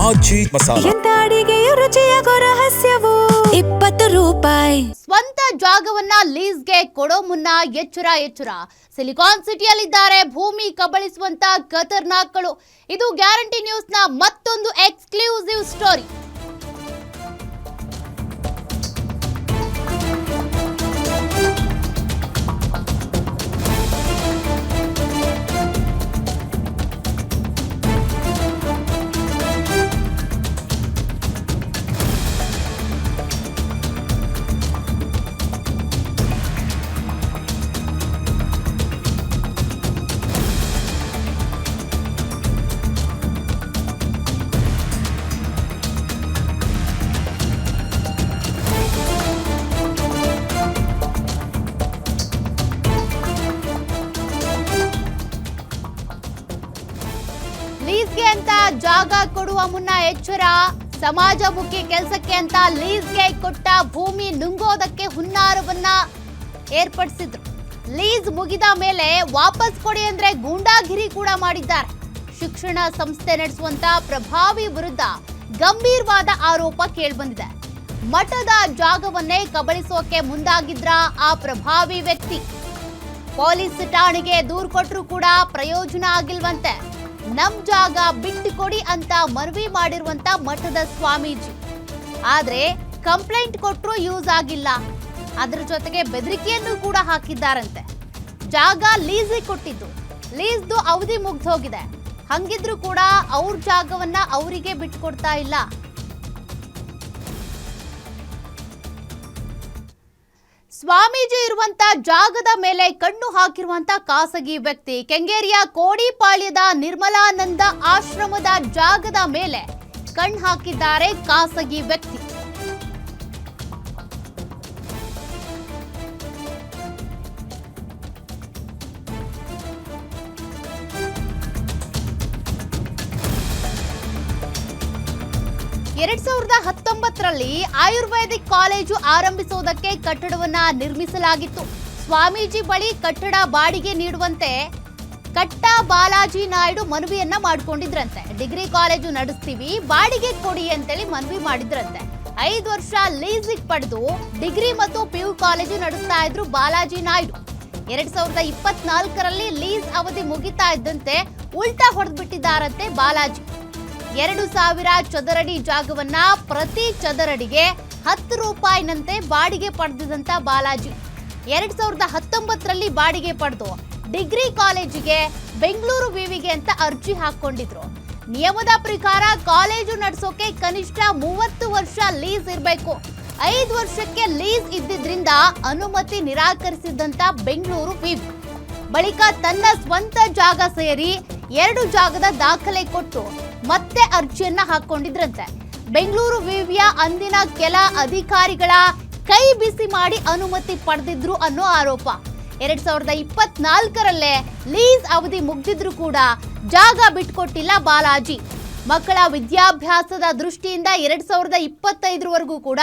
ಆಚಿ ಮಸಾಲ ಎಂತ ಅಡಿಗೆಯ ರುಚಿಯಾಗೋ ರಹಸ್ಯವು 20 ರೂಪಾಯಿ. ಸ್ವಂತ ಜಾಗವನ್ನ ಲೀಸ್ಗೆ ಕೊಡೋ ಮುನ್ನ ಎಚ್ಚರ. ಸಿಲಿಕಾನ್ ಸಿಟಿಯಲ್ಲಿದ್ದಾರೆ ಭೂಮಿ ಕಬಳಿಸುವಂತ ಖತರ್ನಾಕ್ಗಳು. ಇದು ಗ್ಯಾರಂಟಿ ನ್ಯೂಸ್ನ ಮತ್ತೊಂದು ಎಕ್ಸ್ಕ್ಲೂಸಿವ್ ಸ್ಟೋರಿ. ಲೀಸ್ಗೆ ಅಂತ ಜಾಗ ಕೊಡುವ ಮುನ್ನ ಎಚ್ಚರ. ಸಮಾಜಮುಖಿ ಕೆಲಸಕ್ಕೆ ಅಂತ ಲೀಸ್ಗೆ ಕೊಟ್ಟ ಭೂಮಿ ನುಂಗೋದಕ್ಕೆ ಹುನ್ನಾರವನ್ನ ಏರ್ಪಡಿಸಿದ್ರು. ಲೀಸ್ ಮುಗಿದ ಮೇಲೆ ವಾಪಸ್ ಕೊಡಿ ಅಂದ್ರೆ ಗೂಂಡಾಗಿರಿ ಕೂಡ ಮಾಡಿದ್ದಾರೆ. ಶಿಕ್ಷಣ ಸಂಸ್ಥೆ ನಡೆಸುವಂತ ಪ್ರಭಾವಿ ವಿರುದ್ಧ ಗಂಭೀರವಾದ ಆರೋಪ ಕೇಳಿಬಂದಿದೆ. ಮಠದ ಜಾಗವನ್ನೇ ಕಬಳಿಸೋಕೆ ಮುಂದಾಗಿದ್ರ ಆ ಪ್ರಭಾವಿ ವ್ಯಕ್ತಿ. ಪೊಲೀಸ್ ಠಾಣೆಗೆ ದೂರು ಕೊಟ್ಟರು ಕೂಡ ಪ್ರಯೋಜನ ಆಗಿಲ್ವಂತೆ. ನಮ್ ಜಾಗ ಬಿಟ್ಟು ಕೊಡಿ ಅಂತ ಮನವಿ ಮಾಡಿರುವಂತ ಮಠದ ಸ್ವಾಮೀಜಿ. ಆದ್ರೆ ಕಂಪ್ಲೇಂಟ್ ಕೊಟ್ಟರು ಯೂಸ್ ಆಗಿಲ್ಲ. ಅದರ ಜೊತೆಗೆ ಬೆದರಿಕೆಯನ್ನು ಕೂಡ ಹಾಕಿದ್ದಾರಂತೆ. ಜಾಗ ಲೀಸಿಗೆ ಕೊಟ್ಟಿದ್ದು, ಲೀಸ್ದು ಅವಧಿ ಮುಗ್ದು ಹೋಗಿದೆ. ಹಂಗಿದ್ರು ಕೂಡ ಅವ್ರ ಜಾಗವನ್ನ ಅವರಿಗೆ ಬಿಟ್ಕೊಡ್ತಾ ಇಲ್ಲ. ಸ್ವಾಮೀಜಿ ಇರುವಂತ ಜಾಗದ ಮೇಲೆ ಕಣ್ಣು ಹಾಕಿರುವಂತ ಖಾಸಗಿ ವ್ಯಕ್ತಿ. ಕೆಂಗೇರಿಯ ಕೋಡಿಪಾಳ್ಯದ ನಿರ್ಮಲಾನಂದ ಆಶ್ರಮದ ಜಾಗದ ಮೇಲೆ ಕಣ್ಣು ಹಾಕಿದ್ದಾರೆ ಖಾಸಗಿ ವ್ಯಕ್ತಿ. ಎರಡ್ 2019ರಲ್ಲಿ ಆಯುರ್ವೇದಿಕ್ ಕಾಲೇಜು ಆರಂಭಿಸುವುದಕ್ಕೆ ಕಟ್ಟಡವನ್ನ ನಿರ್ಮಿಸಲಾಗಿತ್ತು. ಸ್ವಾಮೀಜಿ ಬಳಿ ಕಟ್ಟಡ ಬಾಡಿಗೆ ನೀಡುವಂತೆ ಕಟ್ಟ ಬಾಲಾಜಿ ನಾಯ್ಡು ಮನವಿಯನ್ನ ಮಾಡಿಕೊಂಡಿದ್ರಂತೆ. ಡಿಗ್ರಿ ಕಾಲೇಜು ನಡೆಸ್ತೀವಿ, ಬಾಡಿಗೆ ಕೊಡಿ ಅಂತೇಳಿ ಮನವಿ ಮಾಡಿದ್ರಂತೆ. 5 ವರ್ಷ ಲೀಸಿಗೆ ಪಡೆದು ಡಿಗ್ರಿ ಮತ್ತು PU ಕಾಲೇಜು ನಡೆಸ್ತಾ ಇದ್ರು ಬಾಲಾಜಿ ನಾಯ್ಡು. 2024ರಲ್ಲಿ ಲೀಸ್ ಅವಧಿ ಮುಗಿತಾ ಇದ್ದಂತೆ ಉಲ್ಟಾ ಹೊಡೆದ್ಬಿಟ್ಟಿದ್ದಾರಂತೆ ಬಾಲಾಜಿ. 2000 ಚದರಡಿ ಜಾಗವನ್ನ ಪ್ರತಿ ಚದರಡಿಗೆ 10 ರೂಪಾಯಿನಂತೆ ಬಾಡಿಗೆ ಪಡೆದಿದ್ದಂತ ಬಾಲಾಜಿ 2019ರಲ್ಲಿ ಬಾಡಿಗೆ ಪಡೆದು ಡಿಗ್ರಿ ಕಾಲೇಜಿಗೆ ಬೆಂಗಳೂರು ವಿವಿಗೆ ಅಂತ ಅರ್ಜಿ ಹಾಕೊಂಡಿದ್ರು. ನಿಯಮದ ಪ್ರಕಾರ ಕಾಲೇಜು ನಡೆಸೋಕೆ ಕನಿಷ್ಠ 30 ವರ್ಷ ಲೀಸ್ ಇರಬೇಕು. 5 ವರ್ಷಕ್ಕೆ ಲೀಸ್ ಇದ್ದಿದ್ರಿಂದ ಅನುಮತಿ ನಿರಾಕರಿಸಿದ್ದಂತ ಬೆಂಗಳೂರು ವಿವಿ ಬಳಿಕ ತನ್ನ ಸ್ವಂತ ಜಾಗ ಸೇರಿ 2 ಜಾಗದ ದಾಖಲೆ ಕೊಟ್ಟು ಮತ್ತೆ ಅರ್ಜಿಯನ್ನ ಹಾಕೊಂಡಿದ್ರಂತೆ. ಬೆಂಗಳೂರು ವಿವಿಯ ಅಂದಿನ ಕೆಲ ಅಧಿಕಾರಿಗಳ ಕೈ ಬಿಸಿ ಮಾಡಿ ಅನುಮತಿ ಪಡೆದಿದ್ರು ಅನ್ನೋ ಆರೋಪ. 2024ರಲ್ಲೇ ಲೀಸ್ ಅವಧಿ ಮುಗ್ದಿದ್ರು ಕೂಡ ಜಾಗ ಬಿಟ್ಕೊಟ್ಟಿಲ್ಲ ಬಾಲಾಜಿ. ಮಕ್ಕಳ ವಿದ್ಯಾಭ್ಯಾಸದ ದೃಷ್ಟಿಯಿಂದ 2025ವರೆಗೂ ಕೂಡ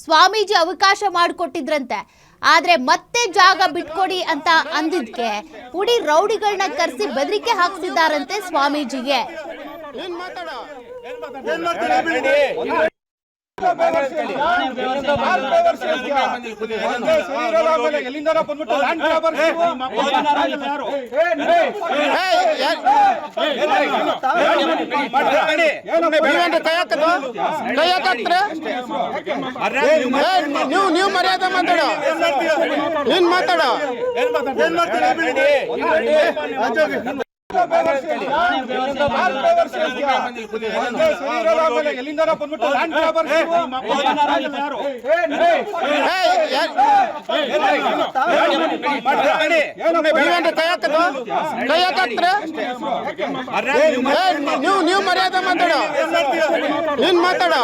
ಸ್ವಾಮೀಜಿ ಅವಕಾಶ ಮಾಡಿಕೊಟ್ಟಿದ್ರಂತೆ. ಆದ್ರೆ ಮತ್ತೆ ಜಾಗ ಬಿಟ್ಕೊಡಿ ಅಂತ ಅಂದಿದ್ಕೆ ಪುಡಿ ರೌಡಿಗಳನ್ನ ಕರೆಸಿ ಬೆದರಿಕೆ ಹಾಕ್ತಿದ್ದಾರಂತೆ ಸ್ವಾಮೀಜಿಗೆ. ನೀವು ಮರ್ಯಾದೆ ಮಾತಾಡೋ ಏನ್ ಮಾತಾಡೋ ನೀವು ಮರ್ಯಾದೆ ಮಾತಾಡೋ ಏನ್ ಮಾತಾಡೋ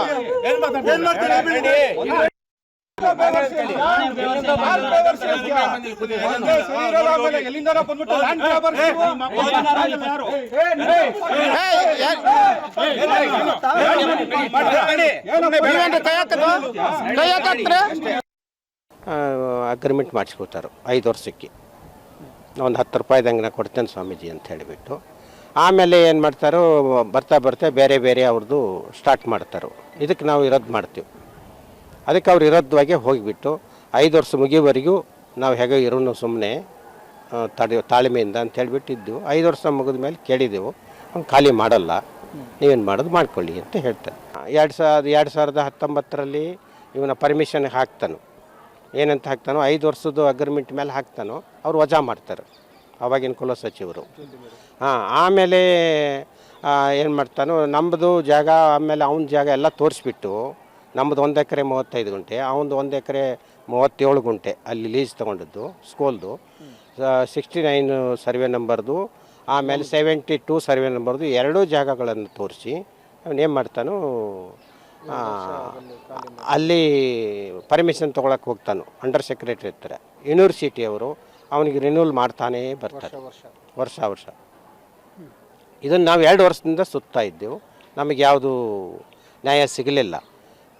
ಅಗ್ರಿಮೆಂಟ್ ಮಾಡಿಸ್ಕೋತಾರೆ 5 ವರ್ಷಕ್ಕೆ. ಒಂದು 10 ರೂಪಾಯಿದಂಗೆ ನಾ ಕೊಡ್ತೇನೆ ಸ್ವಾಮೀಜಿ ಅಂತ ಹೇಳಿಬಿಟ್ಟು ಆಮೇಲೆ ಏನು ಮಾಡ್ತಾರೋ ಬರ್ತಾ ಬರ್ತಾ ಬೇರೆ ಬೇರೆ ಅವ್ರದ್ದು ಸ್ಟಾರ್ಟ್ ಮಾಡ್ತಾರೆ. ಇದಕ್ಕೆ ನಾವು ವಿರೋಧ ಮಾಡ್ತೀವಿ. ಅದಕ್ಕೆ ಅವ್ರು ವಿರೋಧವಾಗಿ ಹೋಗಿಬಿಟ್ಟು 5 ವರ್ಷ ಮುಗಿಯುವವರೆಗೂ ನಾವು ಹೇಗೆ ಇರೋನು ಸುಮ್ಮನೆ ತಾಳ್ಮೆಯಿಂದ ಅಂತ ಹೇಳ್ಬಿಟ್ಟು ಇದ್ದೆವು. 5 ವರ್ಷ ಮುಗಿದ ಮೇಲೆ ಕೇಳಿದೆವು, ಅವ್ನು ಖಾಲಿ ಮಾಡಲ್ಲ, ನೀವೇನು ಮಾಡೋದು ಮಾಡ್ಕೊಳ್ಳಿ ಅಂತ ಹೇಳ್ತಾರೆ. 2019ರಲ್ಲಿ ಇವನ ಪರ್ಮಿಷನ್ಗೆ ಹಾಕ್ತಾನು. ಏನಂತ ಹಾಕ್ತಾನೋ 5 ವರ್ಷದ ಅಗ್ರಿಮೆಂಟ್ ಮೇಲೆ ಹಾಕ್ತಾನೋ ಅವ್ರು ವಜಾ ಮಾಡ್ತಾರೆ ಅವಾಗಿನ ಕುಲ ಸಚಿವರು. ಆಮೇಲೆ ಏನು ಮಾಡ್ತಾನೋ ನಮ್ಮದು ಜಾಗ, ಆಮೇಲೆ ಅವನ ಜಾಗ ಎಲ್ಲ ತೋರಿಸ್ಬಿಟ್ಟು ನಮ್ಮದು 1 ಎಕರೆ 35 ಗುಂಟೆ, ಅವನದು 1 ಎಕರೆ 37 ಗುಂಟೆ ಅಲ್ಲಿ ಲೀಸ್ ತೊಗೊಂಡದ್ದು ಸ್ಕೂಲ್ದು, 69 ಸರ್ವೆ ನಂಬರ್ದು, ಆಮೇಲೆ 72 ಸರ್ವೆ ನಂಬರ್ದು 2 ಜಾಗಗಳನ್ನು ತೋರಿಸಿ ಅವನೇನು ಮಾಡ್ತಾನೋ ಅಲ್ಲಿ ಪರ್ಮಿಷನ್ ತೊಗೊಳಕ್ಕೆ ಹೋಗ್ತಾನು. ಅಂಡರ್ ಸೆಕ್ರೆಟರಿ ಇರ್ತಾರೆ ಯೂನಿವರ್ಸಿಟಿಯವರು, ಅವನಿಗೆ ರಿನ್ಯೂವಲ್ ಮಾಡ್ತಾನೇ ಬರ್ತಾರೆ ವರ್ಷ. ಇದನ್ನು ನಾವು 2 ವರ್ಷದಿಂದ ಸುತ್ತಾ ಇದ್ದೆವು, ನಮಗೆ ಯಾವುದು ನ್ಯಾಯ ಸಿಗಲಿಲ್ಲ.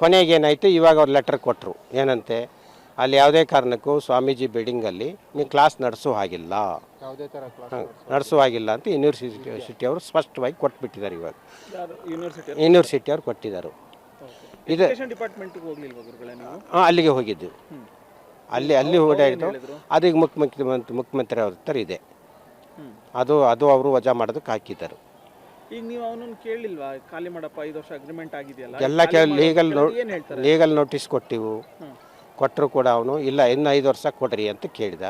ಕೊನೆಗೇನಾಯಿತು, ಇವಾಗ ಅವ್ರು ಲೆಟರ್ ಕೊಟ್ಟರು, ಏನಂತೆ ಅಲ್ಲಿ ಯಾವುದೇ ಕಾರಣಕ್ಕೂ ಸ್ವಾಮೀಜಿ ಬಿಲ್ಡಿಂಗಲ್ಲಿ ನೀವು ಕ್ಲಾಸ್ ನಡೆಸೋ ಹಾಗಿಲ್ಲ, ನಡೆಸೋ ಹಾಗಿಲ್ಲ ಅಂತ ಯೂನಿವರ್ಸಿಟಿಯವರು ಸ್ಪಷ್ಟವಾಗಿ ಕೊಟ್ಬಿಟ್ಟಿದ್ದಾರೆ. ಇವಾಗ ಯೂನಿವರ್ಸಿಟಿಯವ್ರು ಕೊಟ್ಟಿದ್ದಾರೆ. ಇದು ಅಲ್ಲಿಗೆ ಹೋಗಿದ್ದು, ಅಲ್ಲಿ ಓಡಾಡಿದ್ದು. ಅದೀಗ ಮುಖ್ಯಮಂತ್ರಿ ಅವ್ರ ಹತ್ರ ಇದೆ, ಅದು ಅವರು ವಜಾ ಮಾಡೋದಕ್ಕೆ ಹಾಕಿದ್ದಾರೆ. ಈಗ ನೀವು ಅವನನ್ನು ಕೇಳಿಲ್ವಾ, ಖಾಲಿ ಮಾಡಪ್ಪ 5 ವರ್ಷ ಅಗ್ರಿಮೆಂಟ್ ಆಗಿದೆಯಲ್ಲ, ಎಲ್ಲ ಲೀಗಲ್ ನೋಟಿಸ್ ಕೊಟ್ಟರು ಕೂಡ ಅವನು ಇಲ್ಲ ಇನ್ನು 5 ವರ್ಷ ಕೊಡ್ರಿ ಅಂತ ಕೇಳಿದ.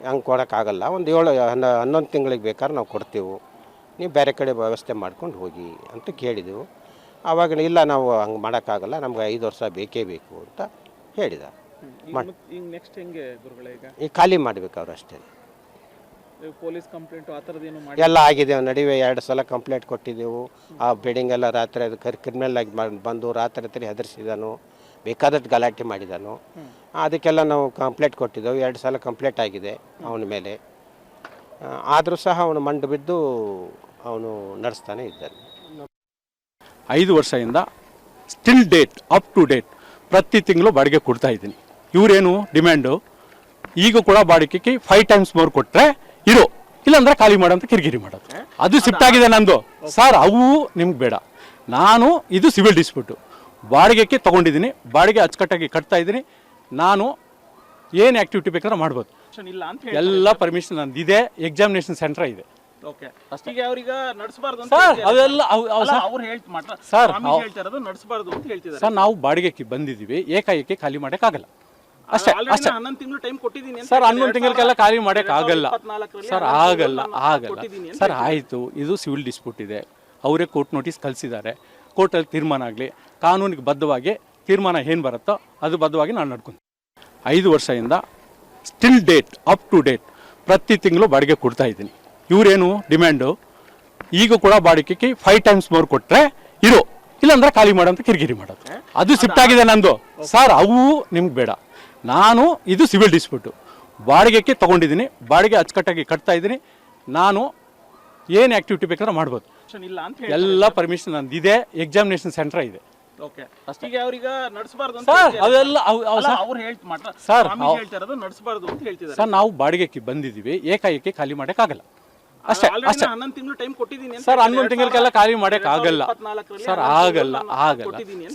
ಹಂಗೆ ಕೊಡೋಕ್ಕಾಗಲ್ಲ, ಒಂದು 11 ತಿಂಗಳಿಗೆ ಬೇಕಾದ್ರೆ ನಾವು ಕೊಡ್ತೀವಿ, ನೀವು ಬೇರೆ ಕಡೆ ವ್ಯವಸ್ಥೆ ಮಾಡ್ಕೊಂಡು ಹೋಗಿ ಅಂತ ಕೇಳಿದೆವು. ಆವಾಗ ಇಲ್ಲ ನಾವು ಹಂಗೆ ಮಾಡೋಕ್ಕಾಗಲ್ಲ, ನಮ್ಗೆ 5 ವರ್ಷ ಬೇಕೇ ಬೇಕು ಅಂತ ಹೇಳಿದ. ಈಗ ನೆಕ್ಸ್ಟ್ ಹೆಂಗೆ ಗುರುಗಳೇ? ಈಗ ಖಾಲಿ ಮಾಡಬೇಕು ಅವ್ರು ಅಷ್ಟೇ. ಪೊಲೀಸ್ ಕಂಪ್ಲೇಂಟು ಆ ಥರದ್ದು ಏನು ಎಲ್ಲ ಆಗಿದೆ. ನಡುವೆ 2 ಸಲ ಕಂಪ್ಲೇಂಟ್ ಕೊಟ್ಟಿದ್ದೆವು. ಆ ಬಿಲ್ಡಿಂಗ್ ಎಲ್ಲ ರಾತ್ರಿ ಅದು ಕ್ರಿಮಿನಲ್ ಆಗಿ ಬಂದು ರಾತ್ರಿ ಹೆದರಿಸಿದಾನು, ಬೇಕಾದಷ್ಟು ಗಲಾಟೆ ಮಾಡಿದಾನು. ಅದಕ್ಕೆಲ್ಲ ನಾವು ಕಂಪ್ಲೇಂಟ್ ಕೊಟ್ಟಿದ್ದೆವು. 2 ಸಲ ಕಂಪ್ಲೇಂಟ್ ಆಗಿದೆ ಅವನ ಮೇಲೆ. ಆದರೂ ಸಹ ಅವನು ಮಂಡು ಬಿದ್ದು ಅವನು ನಡೆಸ್ತಾನೆ ಇದ್ದಾನೆ. 5 ವರ್ಷದಿಂದ still date up to date ಪ್ರತಿ ತಿಂಗಳು ಬಾಡಿಗೆ ಕೊಡ್ತಾ ಇದ್ದೀನಿ. ಇವರೇನು ಡಿಮ್ಯಾಂಡು, ಈಗ ಕೂಡ ಬಾಡಿಗೆಗೆ 5 ಟೈಮ್ಸ್ ಮೋರ್ ಕೊಟ್ಟರೆ ಇರೋ, ಇಲ್ಲಾಂದ್ರೆ ಖಾಲಿ ಮಾಡೋಂತ ಕಿರಿಕಿರಿ ಮಾಡೋದು. ಅದು ಶಿಫ್ಟ್ ಆಗಿದೆ ನಂದು. ಸರ್ ಅವು ನಿಮ್ಗೆ ಬೇಡ, ನಾನು ಇದು ಸಿವಿಲ್ ಡಿಸ್ಪ್ಯೂಟು, ಬಾಡಿಗೆಗೆ ತೊಗೊಂಡಿದ್ದೀನಿ, ಬಾಡಿಗೆ ಅಚ್ಚುಕಟ್ಟಾಗಿ ಕಟ್ತಾ ಇದ್ದೀನಿ, ನಾನು ಏನು ಆ್ಯಕ್ಟಿವಿಟಿ ಬೇಕಾದ್ರೆ ಮಾಡ್ಬೋದು. ಎಲ್ಲ ಪರ್ಮಿಷನ್ ನಂದಿದೆ, ಎಕ್ಸಾಮಿನೇಷನ್ ಸೆಂಟರ್ ಇದೆ. ಸರ್ ನಾವು ಬಾಡಿಗೆಗೆ ಬಂದಿದ್ದೀವಿ, ಏಕಾಏಕಿ ಖಾಲಿ ಮಾಡೋಕ್ಕಾಗಲ್ಲ ಅಷ್ಟೇ. ಸರ್ 11 ತಿಂಗಳಿಗೆಲ್ಲ ಖಾಲಿ ಮಾಡೋಕ್ಕಾಗಲ್ಲ ಸರ್, ಆಗಲ್ಲ. ಸರ್ ಆಯಿತು, ಇದು ಸಿವಿಲ್ ಡಿಸ್ಪ್ಯೂಟ್ ಇದೆ, ಅವರೇ ಕೋರ್ಟ್ ನೋಟಿಸ್ ಕಳಿಸಿದ್ದಾರೆ, ಕೋರ್ಟಲ್ಲಿ ತೀರ್ಮಾನ ಆಗಲಿ, ಕಾನೂನಿಗೆ ಬದ್ಧವಾಗಿ ತೀರ್ಮಾನ ಏನು ಬರುತ್ತೋ ಅದು ಬದ್ಧವಾಗಿ ನಾನು ನಡ್ಕೊಂಡು 5 ವರ್ಷದಿಂದ still date up to date ಪ್ರತಿ ತಿಂಗಳು ಬಾಡಿಗೆ ಕೊಡ್ತಾ ಇದ್ದೀನಿ. ಇವರೇನು ಡಿಮ್ಯಾಂಡು, ಈಗ ಕೂಡ ಬಾಡಿಗೆಗೆ 5 ಟೈಮ್ಸ್ ಮೋರ್ ಕೊಟ್ಟರೆ ಇರೋ, ಇಲ್ಲಾಂದ್ರೆ ಖಾಲಿ ಮಾಡೋಂತ ಕಿರಿಕಿರಿ ಮಾಡೋದು. ಅದು ಶಿಫ್ಟ್ ಆಗಿದೆ ನಂದು. ಸರ್ ಅವು ನಿಮ್ಗೆ ಬೇಡ, ನಾನು ಇದು ಸಿವಿಲ್ ಡಿಸ್ಪ್ಯೂಟು, ಬಾಡಿಗೆಗೆ ತೊಗೊಂಡಿದ್ದೀನಿ, ಬಾಡಿಗೆ ಅಚ್ಚುಕಟ್ಟಾಗಿ ಕಟ್ತಾ ಇದ್ದೀನಿ, ನಾನು ಏನು ಆ್ಯಕ್ಟಿವಿಟಿ ಬೇಕಾದ್ರೆ ಮಾಡ್ಬೋದು. ಎಲ್ಲ ಪರ್ಮಿಷನ್ ನಂದಿದೆ, ಎಕ್ಸಾಮಿನೇಷನ್ ಸೆಂಟರ್ ಇದೆ. ಸರ್ ನಾವು ಬಾಡಿಗೆಗೆ ಬಂದಿದ್ದೀವಿ, ಏಕಾಏಕಿ ಖಾಲಿ ಮಾಡೋಕ್ಕಾಗಲ್ಲ ಅಷ್ಟೇ. ಸರ್ 11 ತಿಂಗಳಿಗೆಲ್ಲ ಖಾಲಿ ಮಾಡೋಕ್ಕಾಗಲ್ಲ ಸರ್, ಆಗಲ್ಲ.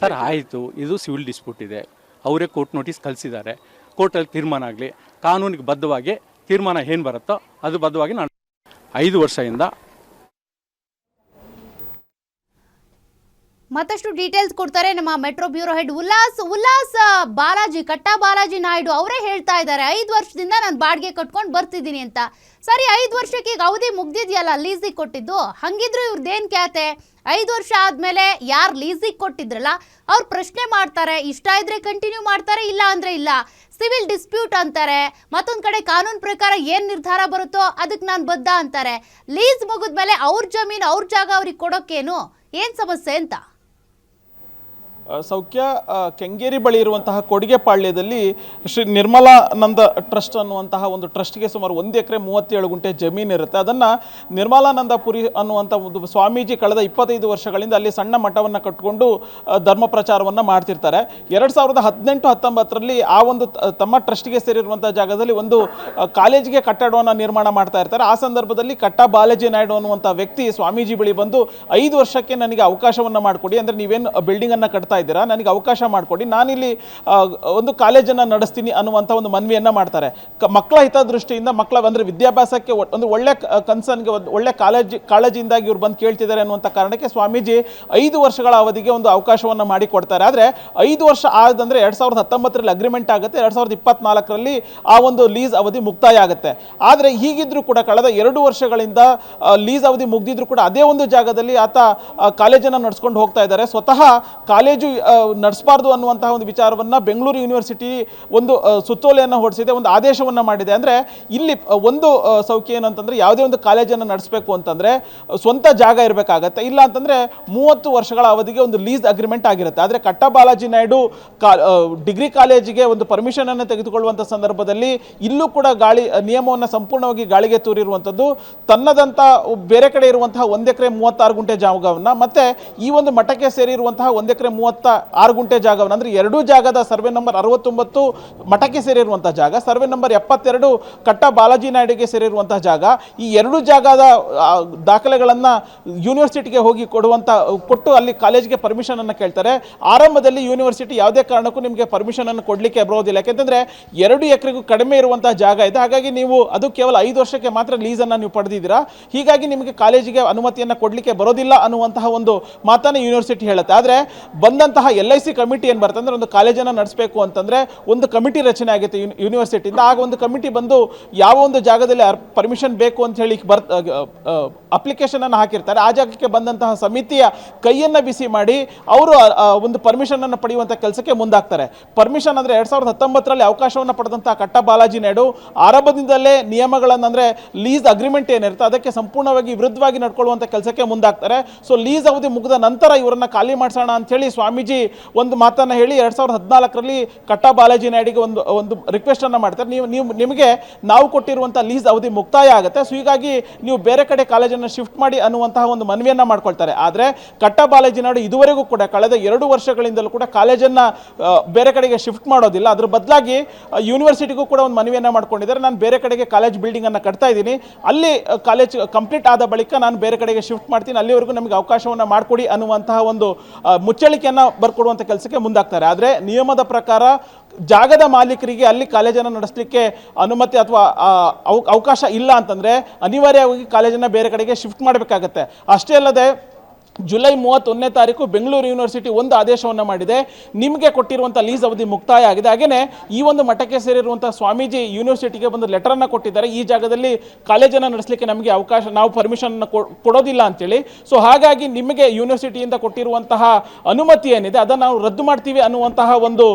ಸರ್ ಆಯಿತು, ಇದು ಸಿವಿಲ್ ಡಿಸ್ಪ್ಯೂಟ್ ಇದೆ, ಅವರೇ ಕೋರ್ಟ್ ನೋಟಿಸ್ ಕಳಿಸಿದ್ದಾರೆ, ಕೋರ್ಟಲ್ಲಿ ತೀರ್ಮಾನ ಆಗಲಿ, ಕಾನೂನಿಗೆ ಬದ್ಧವಾಗಿ ತೀರ್ಮಾನ ಏನು ಬರುತ್ತೋ ಅದು ಬದ್ಧವಾಗಿ ನಾನು 5 ವರ್ಷದಿಂದ. ಮತ್ತಷ್ಟು ಡೀಟೇಲ್ಸ್ ಕೊಡ್ತಾರೆ ನಮ್ಮ metro bureau head Ullas Balaji, Balaji Naidu ಅವರೇ ಹೇಳ್ತಾ ಇದ್ದಾರೆ 5 ವರ್ಷದಿಂದ ನಾನು ಬಾಡಿಗೆ ಕಟ್ಕೊಂಡು ಬರ್ತಿದ್ದೀನಿ ಅಂತ. ಸರಿ, 5 ವರ್ಷಕ್ಕೆ ಈಗ ಅವಧಿ ಮುಗ್ದಿದೆಯಲ್ಲ ಲೀಸಿಗೆ ಕೊಟ್ಟಿದ್ದು, ಹಂಗಿದ್ರು ಇವ್ರದ್ದೇನು ಕ್ಯಾತೆ? 5 ವರ್ಷ ಆದಮೇಲೆ ಯಾರು ಲೀಸಿಗೆ ಕೊಟ್ಟಿದ್ರಲ್ಲ ಅವ್ರು ಪ್ರಶ್ನೆ ಮಾಡ್ತಾರೆ, ಇಷ್ಟ ಇದ್ರೆ ಕಂಟಿನ್ಯೂ ಮಾಡ್ತಾರೆ, ಇಲ್ಲ ಅಂದರೆ ಇಲ್ಲ, ಸಿವಿಲ್ ಡಿಸ್ಪ್ಯೂಟ್ ಅಂತಾರೆ. ಮತ್ತೊಂದು ಕಡೆ ಕಾನೂನು ಪ್ರಕಾರ ಏನು ನಿರ್ಧಾರ ಬರುತ್ತೋ ಅದಕ್ಕೆ ನಾನು ಬದ್ಧ ಅಂತಾರೆ. ಲೀಸ್ ಮುಗಿದ್ಮೇಲೆ ಅವ್ರ ಜಮೀನು ಅವ್ರ ಜಾಗ ಅವ್ರಿಗೆ ಕೊಡೋಕ್ಕೇನು ಏನು ಸಮಸ್ಯೆ ಅಂತ? ಸೌಖ್ಯ ಕೆಂಗೇರಿ ಬಳಿ ಇರುವಂತಹ ಕೊಡಿಗೆಪಾಳ್ಯದಲ್ಲಿ ಶ್ರೀ ನಿರ್ಮಲಾನಂದ ಟ್ರಸ್ಟ್ ಅನ್ನುವಂತಹ ಒಂದು ಟ್ರಸ್ಟ್ಗೆ ಸುಮಾರು 1 ಎಕರೆ 37 ಗುಂಟೆ ಜಮೀನು ಇರುತ್ತೆ. ಅದನ್ನು ನಿರ್ಮಲಾನಂದಪುರಿ ಅನ್ನುವಂಥ ಒಂದು ಸ್ವಾಮೀಜಿ ಕಳೆದ 25 ವರ್ಷಗಳಿಂದ ಅಲ್ಲಿ ಸಣ್ಣ ಮಠವನ್ನು ಕಟ್ಟಿಕೊಂಡು ಧರ್ಮ ಪ್ರಚಾರವನ್ನು ಮಾಡ್ತಿರ್ತಾರೆ. 2018-19ರಲ್ಲಿ ಆ ಒಂದು ತಮ್ಮ ಟ್ರಸ್ಟ್ಗೆ ಸೇರಿರುವಂಥ ಜಾಗದಲ್ಲಿ ಒಂದು ಕಾಲೇಜಿಗೆ ಕಟ್ಟಡವನ್ನು ನಿರ್ಮಾಣ ಮಾಡ್ತಾ ಇರ್ತಾರೆ. ಆ ಸಂದರ್ಭದಲ್ಲಿ ಕಟ್ಟ ಬಾಲಾಜಿ ನಾಯ್ಡು ಅನ್ನುವಂಥ ವ್ಯಕ್ತಿ ಸ್ವಾಮೀಜಿ ಬಳಿ ಬಂದು 5 ವರ್ಷಕ್ಕೆ ನನಗೆ ಅವಕಾಶವನ್ನು ಮಾಡಿಕೊಡಿ, ಅಂದರೆ ನೀವೇನು ಬಿಲ್ಡಿಂಗನ್ನು ಕಟ್ತಾ ಇದ್ದೀರಾ, ನನಗೆ ಅವಕಾಶ ಮಾಡಿಕೊಡಿ, ನಾನಿಲ್ಲಿ ಒಂದು ಕಾಲೇಜನ್ನು ನಡೆಸ್ತೀನಿ ಅನ್ನುವಂಥ ಒಂದು ಮನವಿಯನ್ನು ಮಾಡ್ತಾರೆ. ಮಕ್ಕಳ ಹಿತದೃಷ್ಟಿಯಿಂದ ಮಕ್ಕಳ ಅಂದರೆ ವಿದ್ಯಾಭ್ಯಾಸಕ್ಕೆ ಒಂದು ಒಳ್ಳೆ ಕನ್ಸರ್ನ್ಗೆ ಒಂದು ಒಳ್ಳೆ ಕಾಳಜಿಯಿಂದಾಗಿ ಇವ್ರು ಬಂದು ಕೇಳ್ತಿದ್ದಾರೆ ಅನ್ನುವಂಥ ಕಾರಣಕ್ಕೆ ಸ್ವಾಮೀಜಿ 5 ವರ್ಷಗಳ ಅವಧಿಗೆ ಒಂದು ಅವಕಾಶವನ್ನು ಮಾಡಿಕೊಡ್ತಾರೆ. ಆದರೆ 5 ವರ್ಷ ಆದಂದರೆ 2019ರಲ್ಲಿ ಅಗ್ರಿಮೆಂಟ್ ಆಗುತ್ತೆ, 2024ರಲ್ಲಿ ಆ ಒಂದು ಲೀಸ್ ಅವಧಿ ಮುಕ್ತಾಯ ಆಗುತ್ತೆ. ಆದರೆ ಹೀಗಿದ್ರೂ ಕೂಡ ಕಳೆದ 2 ವರ್ಷಗಳಿಂದ ಲೀಸ್ ಅವಧಿ ಮುಗ್ದಿದ್ರು ಕೂಡ ಅದೇ ಒಂದು ಜಾಗದಲ್ಲಿ ಆತ ಕಾಲೇಜನ್ನು ನಡೆಸ್ಕೊಂಡು ಹೋಗ್ತಾ ಇದ್ದಾರೆ. ಸ್ವತಃ ಕಾಲೇಜು ನಡೆಸಬಾರ್ದು ಅನ್ನುವಂತಹ ಒಂದು ವಿಚಾರವನ್ನು ಬೆಂಗಳೂರು ಯೂನಿವರ್ಸಿಟಿ ಒಂದು ಸುತ್ತೋಲೆಯನ್ನು ಹೊರಡಿಸಿದೆ, ಒಂದು ಆದೇಶವನ್ನು ಮಾಡಿದೆ. ಅಂದರೆ ಇಲ್ಲಿ ಒಂದು ಸೌಖ್ಯ ಏನಂತಂದರೆ ಯಾವುದೇ ಒಂದು ಕಾಲೇಜನ್ನು ನಡೆಸಬೇಕು ಅಂತಂದರೆ ಸ್ವಂತ ಜಾಗ ಇರಬೇಕಾಗತ್ತೆ, ಇಲ್ಲ ಅಂತಂದರೆ 30 ವರ್ಷಗಳ ಅವಧಿಗೆ ಒಂದು ಲೀಸ್ ಅಗ್ರಿಮೆಂಟ್ ಆಗಿರುತ್ತೆ. ಆದರೆ ಕಟ್ಟ ಬಾಲಾಜಿ ನಾಯ್ಡು ಡಿಗ್ರಿ ಕಾಲೇಜಿಗೆ ಒಂದು ಪರ್ಮಿಷನನ್ನು ತೆಗೆದುಕೊಳ್ಳುವಂಥ ಸಂದರ್ಭದಲ್ಲಿ ಇಲ್ಲೂ ಕೂಡ ನಿಯಮವನ್ನು ಸಂಪೂರ್ಣವಾಗಿ ಗಾಳಿಗೆ ತೂರಿರುವಂಥದ್ದು. ತನ್ನದಂಥ ಬೇರೆ ಕಡೆ ಇರುವಂತಹ 1 ಎಕರೆ 36 ಗುಂಟೆ ಜಾಗವನ್ನು ಮತ್ತು ಈ ಒಂದು ಮಠಕ್ಕೆ ಸೇರಿರುವಂತಹ 1 ಎಕರೆ 36 ಗುಂಟೆ ಜಾಗವನ್ನು, ಅಂದರೆ 2 ಜಾಗದ ಸರ್ವೆ ನಂಬರ್ 69 ಮಠಕ್ಕೆ ಸೇರಿರುವಂಥ ಜಾಗ, ಸರ್ವೆ ನಂಬರ್ 72 ಕಟ್ಟ ಬಾಲಾಜಿ ನಾಯ್ಡುಗೆ ಸೇರಿರುವಂತಹ ಜಾಗ, ಈ 2 ಜಾಗದ ದಾಖಲೆಗಳನ್ನು ಯೂನಿವರ್ಸಿಟಿಗೆ ಹೋಗಿ ಕೊಟ್ಟು ಅಲ್ಲಿ ಕಾಲೇಜಿಗೆ ಪರ್ಮಿಷನ್ ಅನ್ನು ಕೇಳ್ತಾರೆ. ಆರಂಭದಲ್ಲಿ ಯೂನಿವರ್ಸಿಟಿ ಯಾವುದೇ ಕಾರಣಕ್ಕೂ ನಿಮಗೆ ಪರ್ಮಿಷನ್ ಅನ್ನು ಕೊಡಲಿಕ್ಕೆ ಬರೋದಿಲ್ಲ, ಯಾಕೆಂತಂದರೆ 2 ಎಕರೆಗೂ ಕಡಿಮೆ ಇರುವಂತಹ ಜಾಗ ಇದೆ. ಹಾಗಾಗಿ ನೀವು ಅದು ಕೇವಲ 5 ವರ್ಷಕ್ಕೆ ಮಾತ್ರ ಲೀಸನ್ನು ನೀವು ಪಡೆದಿದ್ದೀರಾ, ಹೀಗಾಗಿ ನಿಮಗೆ ಕಾಲೇಜಿಗೆ ಅನುಮತಿಯನ್ನು ಕೊಡಲಿಕ್ಕೆ ಬರೋದಿಲ್ಲ ಅನ್ನುವಂತಹ ಒಂದು ಮಾತನ್ನು ಯೂನಿವರ್ಸಿಟಿ ಹೇಳುತ್ತೆ. ಆದರೆ ಬಂದಂತಹ LIC ಕಮಿಟಿ ಏನು ಬರುತ್ತೆ ಅಂದರೆ ಒಂದು ಕಾಲೇಜನ್ನು ನಡೆಸಬೇಕು ಅಂತಂದರೆ ಒಂದು ಕಮಿಟಿ ರಚನೆ ಆಗುತ್ತೆ ಯೂನಿವರ್ಸಿಟಿಯಿಂದ. ಆಗ ಒಂದು ಕಮಿಟಿ ಬಂದು ಯಾವ ಒಂದು ಜಾಗದಲ್ಲಿ ಪರ್ಮಿಷನ್ ಬೇಕು ಅಂತ ಹೇಳಿ ಅಪ್ಲಿಕೇಶನನ್ನು ಹಾಕಿರ್ತಾರೆ. ಆ ಜಾಗಕ್ಕೆ ಬಂದಂತಹ ಸಮಿತಿಯ ಕೈಯನ್ನು ಬಿಸಿ ಮಾಡಿ ಅವರು ಒಂದು ಪರ್ಮಿಷನನ್ನು ಪಡೆಯುವಂಥ ಕೆಲಸಕ್ಕೆ ಮುಂದಾಗ್ತಾರೆ. ಪರ್ಮಿಷನ್ ಅಂದರೆ 2019ರಲ್ಲಿ ಅವಕಾಶವನ್ನು ಪಡೆದಂತಹ ಕಟ್ಟ ಬಾಲಾಜಿ ನಾಯ್ಡು ಆರಂಭದಿಂದಲೇ ನಿಯಮಗಳನ್ನು ಅಂದರೆ ಲೀಸ್ ಅಗ್ರಿಮೆಂಟ್ ಏನಿರುತ್ತೆ ಅದಕ್ಕೆ ಸಂಪೂರ್ಣವಾಗಿ ವಿರುದ್ಧವಾಗಿ ನಡ್ಕೊಳ್ಳುವಂಥ ಕೆಲಸಕ್ಕೆ ಮುಂದಾಗ್ತಾರೆ. ಸೊ ಲೀಸ್ ಅವಧಿ ಮುಗಿದ ನಂತರ ಇವರನ್ನು ಖಾಲಿ ಮಾಡಿಸೋಣ ಅಂಥೇಳಿ ಸ್ವಾಮೀಜಿ ಒಂದು ಮಾತನ್ನು ಹೇಳಿ 2014ರಲ್ಲಿ ಕಟ್ಟ ಬಾಲಾಜಿ ನಾಯ್ಡಿಗೆ ಒಂದು ರಿಕ್ವೆಸ್ಟನ್ನು ಮಾಡ್ತಾರೆ. ನಿಮಗೆ ನಾವು ಕೊಟ್ಟಿರುವಂಥ ಲೀಸ್ ಅವಧಿ ಮುಕ್ತಾಯ ಆಗುತ್ತೆ, ಸೊ ಹೀಗಾಗಿ ನೀವು ಬೇರೆ ಕಡೆ ಕಾಲೇಜನ್ನು ಶಿಫ್ಟ್ ಮಾಡಿ ಅನ್ನುವಂತಹ ಒಂದು ಮನವಿಯನ್ನು ಮಾಡ್ಕೊಳ್ತಾರೆ. ಆದರೆ ಕಟ್ಟ ಬಾಲಾಜಿ ನಾಯ್ಡು ಇದುವರೆಗೂ ಕೂಡ ಕಳೆದ 2 ವರ್ಷಗಳಿಂದಲೂ ಕೂಡ ಕಾಲೇಜನ್ನು ಬೇರೆ ಕಡೆಗೆ ಶಿಫ್ಟ್ ಮಾಡೋದಿಲ್ಲ. ಅದ್ರ ಬದಲಾಗಿ ಯೂನಿವರ್ಸಿಟಿಗೂ ಕೂಡ ಒಂದು ಮನವಿಯನ್ನು ಮಾಡ್ಕೊಂಡಿದ್ದಾರೆ. ನಾನು ಬೇರೆ ಕಡೆಗೆ ಕಾಲೇಜ್ ಬಿಲ್ಡಿಂಗನ್ನು ಕಟ್ತಾ ಇದ್ದೀನಿ, ಅಲ್ಲಿ ಕಾಲೇಜ್ ಕಂಪ್ಲೀಟ್ ಆದ ಬಳಿಕ ನಾನು ಬೇರೆ ಕಡೆಗೆ ಶಿಫ್ಟ್ ಮಾಡ್ತೀನಿ, ಅಲ್ಲಿವರೆಗೂ ನಮಗೆ ಅವಕಾಶವನ್ನು ಮಾಡಿಕೊಡಿ ಅನ್ನುವಂತಹ ಒಂದು ಮುಚ್ಚಳಿಕೆಯನ್ನು ಬರ್ಕೊಡುವಂಥ ಕೆಲಸಕ್ಕೆ ಮುಂದಾಗ್ತಾರೆ. ಆದರೆ ನಿಯಮದ ಪ್ರಕಾರ ಜಾಗದ ಮಾಲೀಕರಿಗೆ ಅಲ್ಲಿ ಕಾಲೇಜನ್ನು ನಡೆಸಲಿಕ್ಕೆ ಅನುಮತಿ ಅಥವಾ ಅವಕಾಶ ಇಲ್ಲ ಅಂತಂದರೆ ಅನಿವಾರ್ಯವಾಗಿ ಕಾಲೇಜನ್ನು ಬೇರೆ ಕಡೆಗೆ ಶಿಫ್ಟ್ ಮಾಡಬೇಕಾಗತ್ತೆ. ಅಷ್ಟೇ ಅಲ್ಲದೆ ಜುಲೈ 31ನೇ ತಾರೀಕು ಬೆಂಗಳೂರು ಯೂನಿವರ್ಸಿಟಿ ಒಂದು ಆದೇಶವನ್ನು ಮಾಡಿದೆ, ನಿಮಗೆ ಕೊಟ್ಟಿರುವಂಥ ಲೀಸ್ ಅವಧಿ ಮುಕ್ತಾಯ ಆಗಿದೆ. ಹಾಗೆಯೇ ಈ ಒಂದು ಮಠಕ್ಕೆ ಸೇರಿರುವಂಥ ಸ್ವಾಮೀಜಿ ಯೂನಿವರ್ಸಿಟಿಗೆ ಒಂದು ಲೆಟರನ್ನು ಕೊಟ್ಟಿದ್ದಾರೆ, ಈ ಜಾಗದಲ್ಲಿ ಕಾಲೇಜನ್ನು ನಡೆಸಲಿಕ್ಕೆ ನಮಗೆ ಅವಕಾಶ, ನಾವು ಪರ್ಮಿಷನನ್ನು ಕೊಡೋದಿಲ್ಲ ಅಂತೇಳಿ. ಸೊ ಹಾಗಾಗಿ ನಿಮಗೆ ಯೂನಿವರ್ಸಿಟಿಯಿಂದ ಕೊಟ್ಟಿರುವಂತಹ ಅನುಮತಿ ಏನಿದೆ ಅದನ್ನು ನಾವು ರದ್ದು ಮಾಡ್ತೀವಿ ಅನ್ನುವಂತಹ ಒಂದು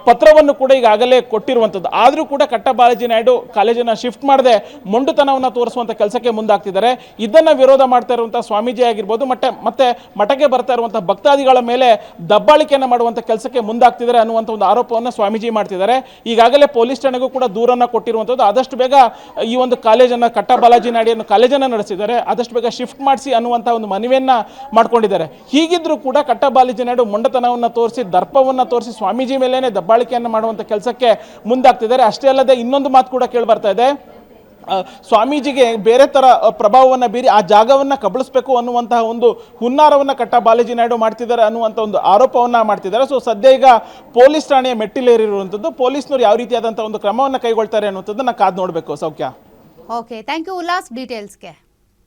ಪತ್ರವನ್ನು ಕೂಡ ಈಗಾಗಲೇ ಕೊಟ್ಟಿರುವಂಥದ್ದು. ಆದರೂ ಕೂಡ ಕಟ್ಟ ಬಾಲಾಜಿ ನಾಯ್ಡು ಕಾಲೇಜನ್ನು ಶಿಫ್ಟ್ ಮಾಡದೆ ಮೊಂಡುತನವನ್ನು ತೋರಿಸುವಂಥ ಕೆಲಸಕ್ಕೆ ಮುಂದಾಗ್ತಿದ್ದಾರೆ. ಇದನ್ನು ವಿರೋಧ ಮಾಡ್ತಾ ಇರುವಂಥ ಸ್ವಾಮೀಜಿ ಆಗಿರ್ಬೋದು, ಮತ್ತೆ ಮಠಕ್ಕೆ ಬರ್ತಾ ಇರುವಂಥ ಭಕ್ತಾದಿಗಳ ಮೇಲೆ ದಬ್ಬಾಳಿಕೆಯನ್ನು ಮಾಡುವಂಥ ಕೆಲಸಕ್ಕೆ ಮುಂದಾಗ್ತಿದ್ದಾರೆ ಅನ್ನುವಂಥ ಒಂದು ಆರೋಪವನ್ನು ಸ್ವಾಮೀಜಿ ಮಾಡ್ತಿದ್ದಾರೆ. ಈಗಾಗಲೇ ಪೊಲೀಸ್ ಠಾಣೆಗೂ ಕೂಡ ದೂರನ್ನು ಕೊಟ್ಟಿರುವಂಥದ್ದು. ಆದಷ್ಟು ಬೇಗ ಈ ಒಂದು ಕಾಲೇಜನ್ನು ಕಟ್ಟ ಬಾಲಾಜಿ ನಾಯ್ಡು ಕಾಲೇಜನ್ನು ನಡೆಸಿದ್ದಾರೆ, ಆದಷ್ಟು ಬೇಗ ಶಿಫ್ಟ್ ಮಾಡಿಸಿ ಅನ್ನುವಂಥ ಒಂದು ಮನವಿಯನ್ನು ಮಾಡ್ಕೊಂಡಿದ್ದಾರೆ. ಹೀಗಿದ್ರೂ ಕೂಡ ಕಟ್ಟ ಬಾಲಾಜಿ ನಾಯ್ಡು ಮೊಂಡತನವನ್ನು ತೋರಿಸಿ, ದರ್ಪವನ್ನು ತೋರಿಸಿ ಸ್ವಾಮೀಜಿ ಮೇಲೇನೆ ದಬ್ಬಾಳಿಕೆಯನ್ನು ಮಾಡುವಂಥ ಕೆಲಸಕ್ಕೆ ಮುಂದಾಗ್ತಿದ್ದಾರೆ. ಅಷ್ಟೇ ಅಲ್ಲದೆ ಇನ್ನೊಂದು ಮಾತು ಕೂಡ ಕೇಳಿ ಬರ್ತಾ ಇದೆ, ಸ್ವಾಮೀಜಿಗೆ ಬೇರೆ ಥರ ಪ್ರಭಾವವನ್ನು ಬೀರಿ ಆ ಜಾಗವನ್ನು ಕಬಳಿಸಬೇಕು ಅನ್ನುವಂತಹ ಒಂದು ಹುನ್ನಾರವನ್ನು ಕಟ್ಟ ಬಾಲಾಜಿ ನಾಯ್ಡು ಮಾಡ್ತಿದ್ದಾರೆ ಅನ್ನುವಂಥ ಒಂದು ಆರೋಪವನ್ನು ಮಾಡ್ತಿದ್ದಾರೆ. ಸೊ ಸದ್ಯ ಈಗ ಪೊಲೀಸ್ ಠಾಣೆಯ ಮೆಟ್ಟಿಲೇರಿರುವಂಥದ್ದು, ಪೊಲೀಸ್ನವರು ಯಾವ ರೀತಿಯಾದಂಥ ಒಂದು ಕ್ರಮವನ್ನು ಕೈಗೊಳ್ತಾರೆ ಅನ್ನುವಂಥದ್ದನ್ನು ಕಾದು ನೋಡಬೇಕು. ಸೌಖ್ಯ. Okay, thank you Ullas ಡೀಟೇಲ್ಸ್ಗೆ.